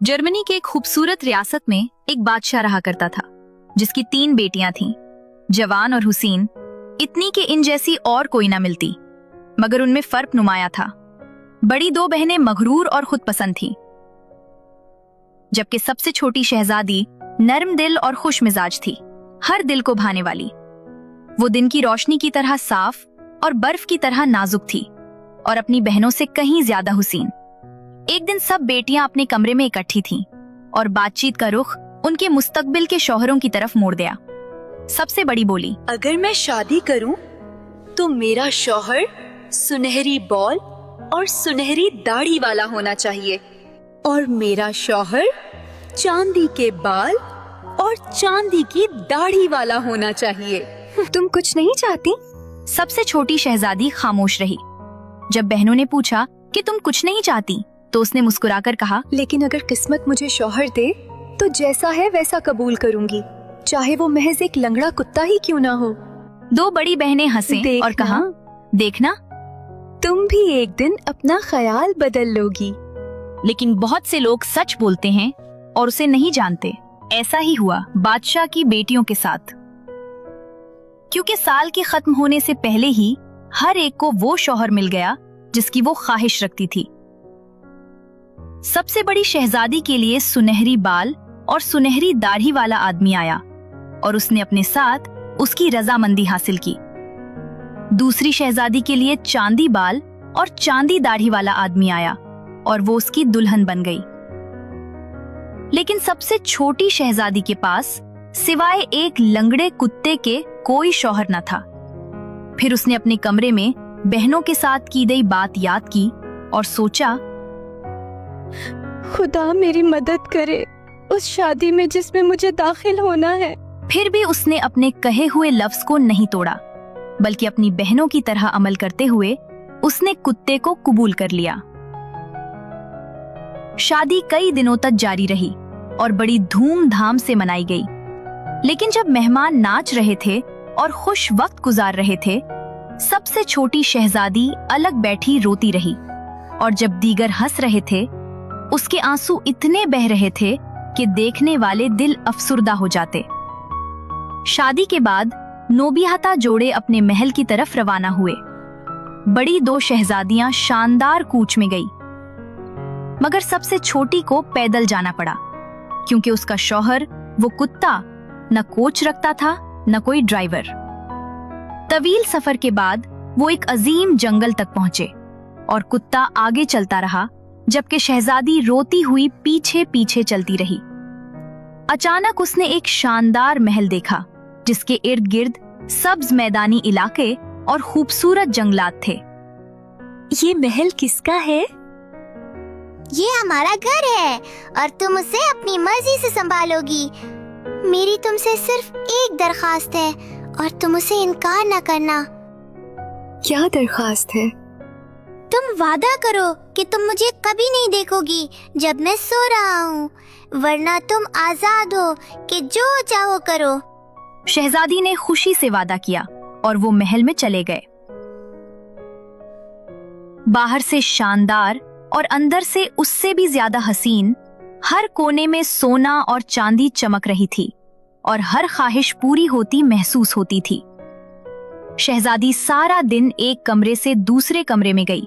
Germany के एक खूबसूरत रियासत में एक बादशाह रहा करता था जिसकी 3 बेटियां थीं, जवान और हुसीन, इतनी कि इन जैसी और कोई ना मिलती, मगर उनमें फर्क नुमाया था। बड़ी 2 बहनें मगरूर और खुद पसंद थीं, जबकि सबसे छोटी शहजादी नर्म दिल और खुश मिजाज थी, हर दिल को भाने वाली। वो दिन की रोशनी की तरह साफ और बर्फ की तरह नाजुक थी और अपनी बहनों से कहीं ज्यादा हुसीन। एक दिन सब बेटियां अपने कमरे में इकट्ठी थीं और बातचीत का रुख उनके मुस्तकबिल के शौहरों की तरफ मोड़ दिया। सबसे बड़ी बोली, अगर मैं शादी करूं तो मेरा शौहर सुनहरी बॉल और सुनहरी दाढ़ी वाला होना चाहिए और मेरा शौहर चांदी के बाल और चांदी की दाढ़ी वाला होना चाहिए। तुम कुछ नहीं चाहती? सबसे छोटी शहजादी खामोश रही। जब बहनों ने पूछा कि तुम कुछ नहीं चाहती, तो उसने मुस्कुराकर कहा, लेकिन अगर किस्मत मुझे शौहर दे तो जैसा है वैसा कबूल करूंगी, चाहे वो महज एक लंगड़ा कुत्ता ही क्यों ना हो। 2 बड़ी बहनें हंसे और कहा, देखना, तुम भी एक दिन अपना ख्याल बदल लोगी। लेकिन बहुत से लोग सच बोलते हैं और उसे नहीं जानते। ऐसा ही हुआ बादशाह की बेटियों के साथ, क्योंकि साल के खत्म होने से पहले ही हर एक को वो शौहर मिल गया जिसकी वो ख्वाहिश रखती थी। सबसे बड़ी शहजादी के लिए सुनहरी बाल और सुनहरी दाढ़ी वाला आदमी आया और उसने अपने साथ उसकी रजामंदी हासिल की। दूसरी शहजादी के लिए चांदी बाल और चांदी दाढ़ी वाला आदमी आया और वो उसकी दुल्हन बन गई। लेकिन सबसे छोटी शहजादी के पास सिवाय एक लंगड़े कुत्ते के कोई शौहर न था। फिर उसने अपने कमरे में बहनों के साथ की गई बात याद की और सोचा, खुदा मेरी मदद करे उस शादी में जिसमें मुझे दाखिल होना है। फिर भी उसने अपने कहे हुए लफ्ज को नहीं तोड़ा, बल्कि अपनी बहनों की तरह अमल करते हुए उसने कुत्ते को कबूल कर लिया। शादी कई दिनों तक जारी रही और बड़ी धूमधाम से मनाई गई। लेकिन जब मेहमान नाच रहे थे और खुश वक्त गुजार रहे थे, सबसे छोटी शहजादी अलग बैठी रोती रही, और जब दीगर हंस रहे थे, उसके आंसू इतने बह रहे थे कि देखने वाले दिल अफसुर्दा हो जाते। शादी के बाद नोबियाता जोड़े अपने महल की तरफ रवाना हुए। बड़ी 2 शहजादियां शानदार कूच में गई, मगर सबसे छोटी को पैदल जाना पड़ा, क्योंकि उसका शौहर वो कुत्ता न कोच रखता था न कोई ड्राइवर। तवील सफर के बाद वो एक अजीम जंगल तक पहुंचे और कुत्ता आगे चलता रहा, जबकि शहजादी रोती हुई पीछे पीछे चलती रही। अचानक उसने एक शानदार महल देखा जिसके इर्द गिर्द सब्ज मैदानी इलाके और खूबसूरत जंगलात थे। ये महल किसका है? ये हमारा घर है और तुम उसे अपनी मर्जी से संभालोगी। मेरी तुमसे सिर्फ एक दरखास्त है और तुम उसे इनकार न करना। क्या दरखास्त है? तुम वादा करो कि तुम मुझे कभी नहीं देखोगी जब मैं सो रहा हूँ, वरना तुम आजाद हो कि जो चाहो करो। शहजादी ने खुशी से वादा किया और वो महल में चले गए। बाहर से शानदार और अंदर से उससे भी ज्यादा हसीन, हर कोने में सोना और चांदी चमक रही थी और हर ख्वाहिश पूरी होती महसूस होती थी। शहजादी सारा दिन एक कमरे से दूसरे कमरे में गई,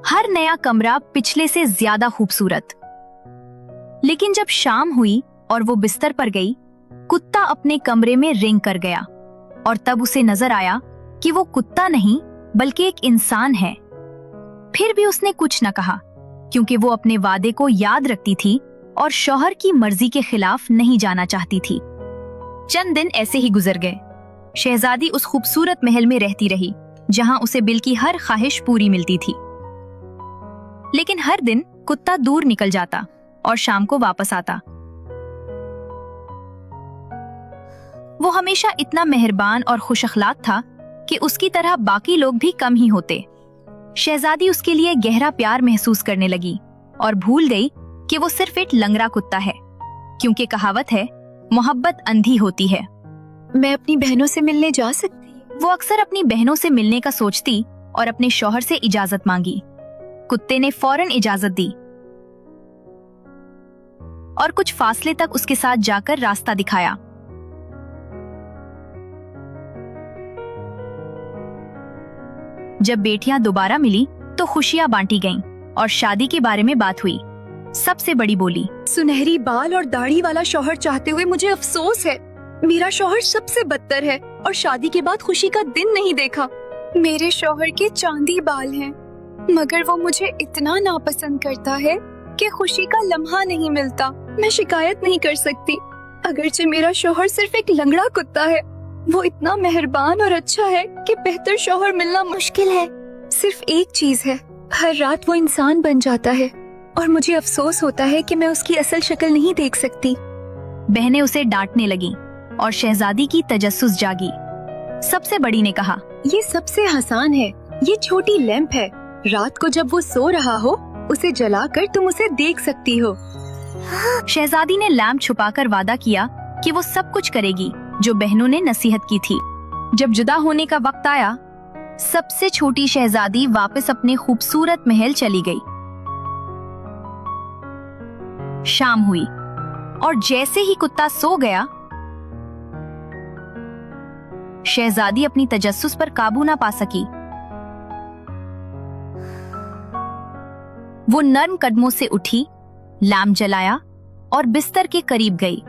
हर नया कमरा पिछले से ज्यादा खूबसूरत। लेकिन जब शाम हुई और वो बिस्तर पर गई, कुत्ता अपने कमरे में रेंग कर गया और तब उसे नजर आया कि वो कुत्ता नहीं बल्कि एक इंसान है। फिर भी उसने कुछ न कहा, क्योंकि वो अपने वादे को याद रखती थी और शौहर की मर्जी के खिलाफ नहीं जाना चाहती थी। चंद दिन ऐसे ही गुजर गए। शहजादी उस खूबसूरत महल में रहती रही जहां उसे बिल की हर ख्वाहिश पूरी मिलती थी। लेकिन हर दिन कुत्ता दूर निकल जाता और शाम को वापस आता। वो हमेशा इतना मेहरबान और खुश अखलाक था कि उसकी तरह बाकी लोग भी कम ही होते। शहजादी उसके लिए गहरा प्यार महसूस करने लगी और भूल गई कि वो सिर्फ एक लंगड़ा कुत्ता है, क्योंकि कहावत है, मोहब्बत अंधी होती है। मैं अपनी बहनों से मिलने जा सकती? वो अक्सर अपनी बहनों से मिलने का सोचती और अपने शौहर से इजाजत मांगी। कुत्ते ने फौरन इजाजत दी। और कुछ फासले तक उसके साथ जाकर रास्ता दिखाया। जब बेटियां दोबारा मिली तो खुशियां बांटी गईं और शादी के बारे में बात हुई। सबसे बड़ी बोली, सुनहरी बाल और दाढ़ी वाला शौहर चाहते हुए मुझे अफसोस है। मेरा शौहर सबसे बदतर है और शादी के बाद खुशी का दिन नहीं देखा। मेरे शौहर के चांदी बाल हैं, मगर वो मुझे इतना नापसंद करता है कि खुशी का लम्हा नहीं मिलता। मैं शिकायत नहीं कर सकती, अगरचे मेरा शौहर सिर्फ एक लंगड़ा कुत्ता है। वो इतना मेहरबान और अच्छा है कि बेहतर शौहर मिलना मुश्किल है। सिर्फ एक चीज है, हर रात वो इंसान बन जाता है और मुझे अफसोस होता है कि मैं उसकी असल शक्ल नहीं देख सकती। बहनें उसे डांटने लगीं और शहजादी की तजस्सुस जागी। सबसे बड़ी ने कहा, ये सबसे आसान है, ये छोटी लैंप है। रात को जब वो सो रहा हो उसे जलाकर तुम उसे देख सकती हो। शहजादी ने लैंप छुपाकर वादा किया कि वो सब कुछ करेगी जो बहनों ने नसीहत की थी। जब जुदा होने का वक्त आया, सबसे छोटी शहजादी वापस अपने खूबसूरत महल चली गई। शाम हुई और जैसे ही कुत्ता सो गया, शहजादी अपनी तजस्सुस पर काबू ना पा सकी। वो नर्म कदमों से उठी, लैंप जलाया और बिस्तर के करीब गई।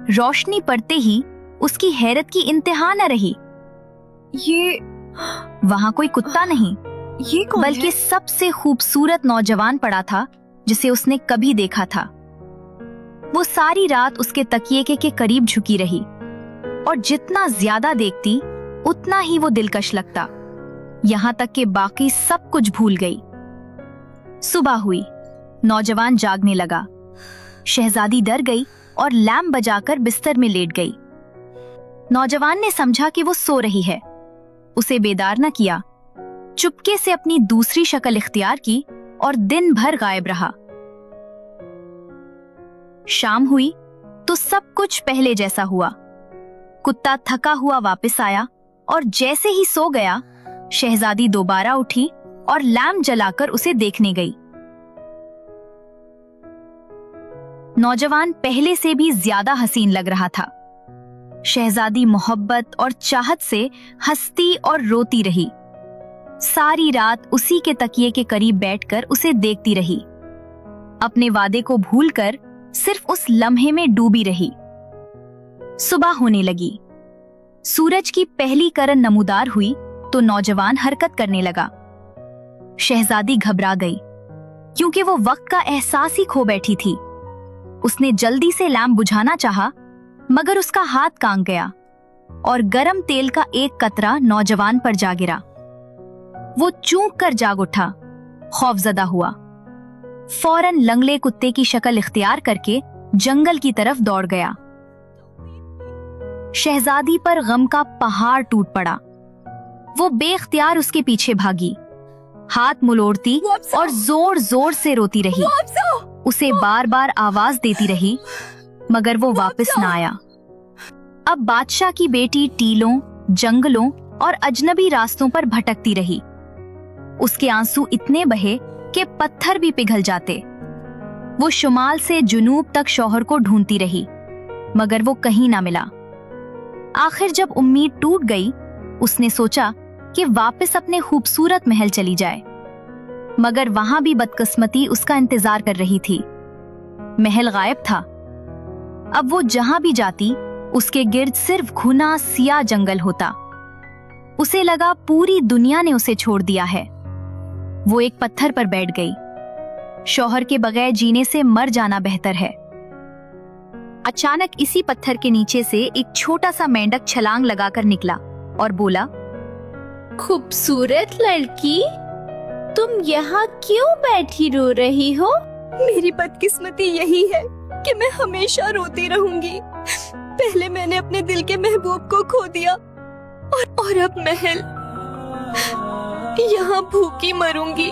रोशनी पड़ते ही उसकी हैरत की इंतहा न रही। ये वहां कोई कुत्ता नहीं, कौन बल्कि है? सबसे खूबसूरत नौजवान पड़ा था जिसे उसने कभी देखा था। वो सारी रात उसके तकिए के करीब झुकी रही और जितना ज्यादा देखती उतना ही वो दिलकश लगता, यहाँ तक कि बाकी सब कुछ भूल गई। सुबह हुई, नौजवान जागने लगा। शहजादी डर गई और लैंप बजाकर बिस्तर में लेट गई। नौजवान ने समझा कि वो सो रही है, उसे बेदार न किया। चुपके से अपनी दूसरी शक्ल इख्तियार की और दिन भर गायब रहा। शाम हुई तो सब कुछ पहले जैसा हुआ। कुत्ता थका हुआ वापस आया और जैसे ही सो गया, शहजादी दोबारा उठी और लैंप जलाकर उसे देखने गई। नौजवान पहले से भी ज्यादा हसीन लग रहा था। शहजादी मोहब्बत और चाहत से हंसती और रोती रही। सारी रात उसी के तकिए के करीब बैठकर उसे देखती रही। अपने वादे को भूलकर सिर्फ उस लम्हे में डूबी रही। सुबह होने लगी। सूरज की पहली किरण नमूदार हुई तो नौजवान हरकत करने लगा। शहजादी घबरा गई क्योंकि वो वक्त का एहसास ही खो बैठी थी। उसने जल्दी से लैंप बुझाना चाहा, मगर उसका हाथ कांप गया और गरम तेल का एक कतरा नौजवान पर जा गिरा। वो चूक कर जाग उठा, खौफजदा हुआ। फौरन लंगड़े कुत्ते की शक्ल इख्तियार करके जंगल की तरफ दौड़ गया। शहजादी पर गम का पहाड़ टूट पड़ा। वो बेख्तियार उसके पीछे भागी, हाथ मुलोड़ती और जोर जोर से रोती रही। उसे बार बार आवाज देती रही, मगर वो वापस न आया। अब बादशाह की बेटी टीलों, जंगलों और अजनबी रास्तों पर भटकती रही। उसके आंसू इतने बहे कि पत्थर भी पिघल जाते। वो शुमाल से जुनूब तक शौहर को ढूंढती रही, मगर वो कहीं ना मिला। आखिर जब उम्मीद टूट गई, उसने सोचा कि वापस अपने खूबसूरत महल चली जाए, मगर वहां भी बदकिस्मती उसका इंतजार कर रही थी। महल गायब था। अब वो जहां भी जाती, उसके गिर्द सिर्फ घुना सिया जंगल होता। उसे लगा पूरी दुनिया ने उसे छोड़ दिया है। वो एक पत्थर पर बैठ गई। शौहर के बगैर जीने से मर जाना बेहतर है। अचानक इसी पत्थर के नीचे से एक छोटा सा मेंढक छलांग लगाकर निकला और बोला, खूबसूरत लड़की, तुम यहाँ क्यों बैठी रो रही हो? मेरी बदकिस्मती यही है कि मैं हमेशा रोती रहूंगी। पहले मैंने अपने दिल के महबूब को खो दिया और अब महल। यहाँ भूखी मरूंगी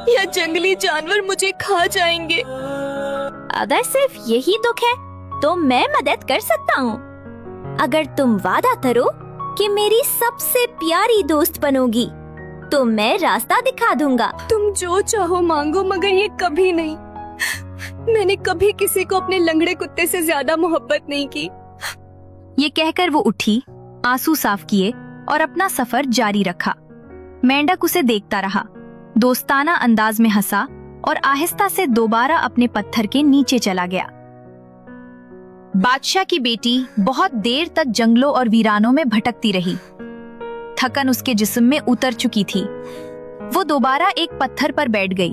या जंगली जानवर मुझे खा जाएंगे। अगर सिर्फ यही दुख है तो मैं मदद कर सकता हूँ। अगर तुम वादा करो कि मेरी सबसे प्यारी दोस्त बनोगी, तो मैं रास्ता दिखा दूंगा। तुम जो चाहो मांगो, मगर ये कभी नहीं। मैंने कभी किसी को अपने लंगड़े कुत्ते से ज्यादा मोहब्बत नहीं की। ये कहकर वो उठी, आंसू साफ किए और अपना सफर जारी रखा। मेंढक उसे देखता रहा, दोस्ताना अंदाज में हंसा और आहिस्ता से दोबारा अपने पत्थर के नीचे चला गया। बादशाह की बेटी बहुत देर तक जंगलों और वीरानों में भटकती रही। थकन उसके जिस्म में उतर चुकी थी। वो दोबारा एक पत्थर पर बैठ गई,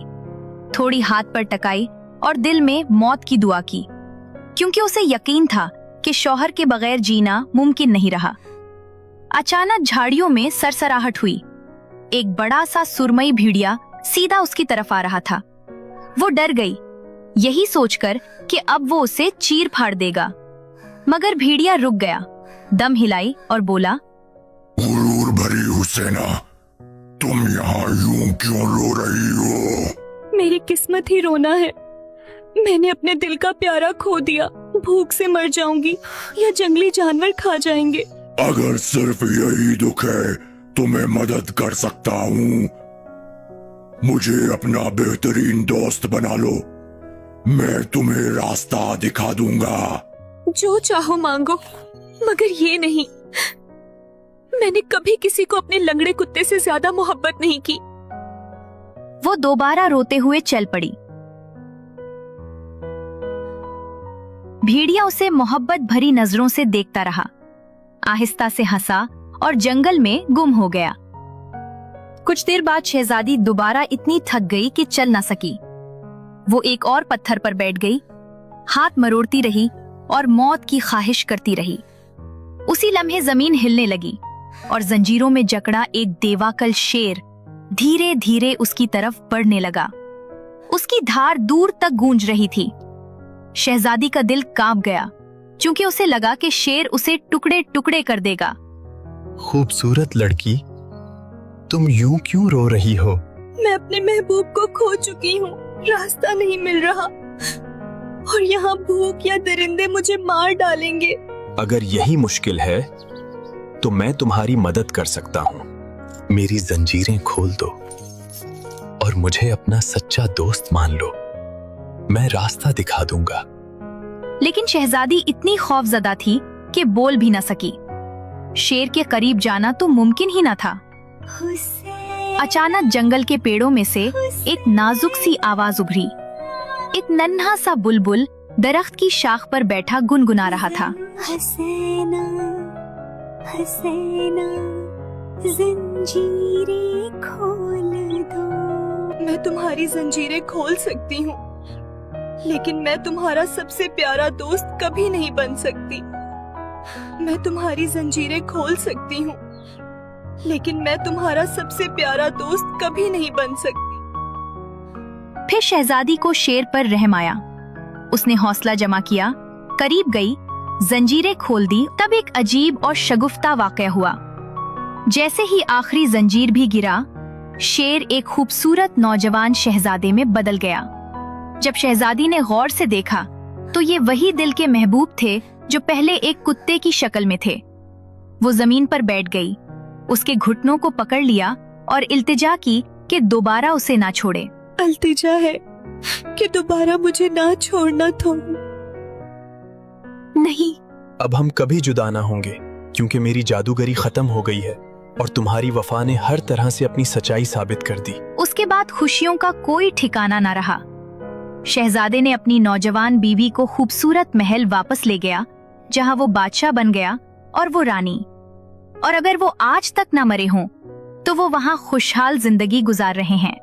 थोड़ी हाथ पर टकाई और दिल में मौत की दुआ की, क्योंकि उसे यकीन था कि शौहर के बगैर जीना मुमकिन नहीं रहा। अचानक झाड़ियों में सरसराहट हुई। एक बड़ा सा सुरमई भेड़िया सीधा उसकी तरफ आ रहा था। वो डर गई, यही सोचकर कि अब वो उसे चीर फाड़ देगा, मगर भेड़िया रुक गया, दम हिलाई और बोला, गुरूर भरी हुसैना, तुम यहाँ यूं क्यों रो रही हो? मेरी किस्मत ही रोना है। मैंने अपने दिल का प्यारा खो दिया। भूख से मर जाऊंगी या जंगली जानवर खा जाएंगे। अगर सिर्फ यही दुख है तो मैं मदद कर सकता हूँ। मुझे अपना बेहतरीन दोस्त बना लो, मैं तुम्हें रास्ता दिखा दूंगा। जो चाहो मांगो, मगर ये नहीं। मैंने कभी किसी को अपने लंगड़े कुत्ते से ज्यादा मोहब्बत नहीं की। वो दोबारा रोते हुए चल पड़ी। भेड़िया उसे मोहब्बत भरी नजरों से देखता रहा, आहिस्ता से हंसा और जंगल में गुम हो गया। कुछ देर बाद शहजादी दोबारा इतनी थक गई कि चल न सकी। वो एक और पत्थर पर बैठ गई, हाथ मरोड़ती रही और मौत की ख्वाहिश करती रही। उसी लम्हे जमीन हिलने लगी और जंजीरों में जकड़ा एक देवाकल शेर धीरे धीरे उसकी तरफ बढ़ने लगा। उसकी धार दूर तक गूंज रही थी। शहजादी का दिल कांप गया, क्योंकि उसे लगा कि शेर उसे टुकड़े टुकड़े कर देगा। खूबसूरत लड़की, तुम यूं क्यों रो रही हो? मैं अपने महबूब को खो चुकी हूँ, रास्ता नहीं मिल रहा और यहाँ भूख या दरिंदे मुझे मार डालेंगे। अगर यही मुश्किल है तो मैं तुम्हारी मदद कर सकता हूँ। मेरी जंजीरें खोल दो और मुझे अपना सच्चा दोस्त मान लो, मैं रास्ता दिखा दूंगा। लेकिन शहजादी इतनी खौफजदा थी कि बोल भी न सकी। शेर के करीब जाना तो मुमकिन ही न था। अचानक जंगल के पेड़ों में से एक नाजुक सी आवाज उभरी। एक नन्हा सा बुलबुल दरख्त की शाख पर बैठा गुनगुना रहा था। हसीना हसीना जंजीरें खोल दो। मैं तुम्हारी जंजीरें खोल सकती हूँ, लेकिन मैं तुम्हारा सबसे प्यारा दोस्त कभी नहीं बन सकती। मैं तुम्हारी जंजीरें खोल सकती हूँ, लेकिन मैं तुम्हारा सबसे प्यारा दोस्त कभी नहीं बन सकती। फिर शहजादी को शेर पर रहम आया। उसने हौसला जमा किया, करीब गई, जंजीरें खोल दी। तब एक अजीब और शगुफ्ता वाकया हुआ। जैसे ही आखिरी जंजीर भी गिरा, शेर एक खूबसूरत नौजवान शहजादे में बदल गया। जब शहजादी ने गौर से देखा तो ये वही दिल के महबूब थे जो पहले एक कुत्ते की शक्ल में थे। वो जमीन पर बैठ गई, उसके घुटनों को पकड़ लिया और इल्तिजा की कि दोबारा उसे ना छोड़े। इल्तिजा है कि दोबारा मुझे ना छोड़ना तुम। नहीं, अब हम कभी जुदा ना होंगे, क्योंकि मेरी जादूगरी खत्म हो गई है और तुम्हारी वफा ने हर तरह से अपनी सच्चाई साबित कर दी। उसके बाद खुशियों का कोई ठिकाना न रहा। शहजादे ने अपनी नौजवान बीवी को खूबसूरत महल वापस ले गया, जहां वो बादशाह बन गया और वो रानी। और अगर वो आज तक न मरे हों, तो वो वहां खुशहाल जिंदगी गुजार रहे हैं।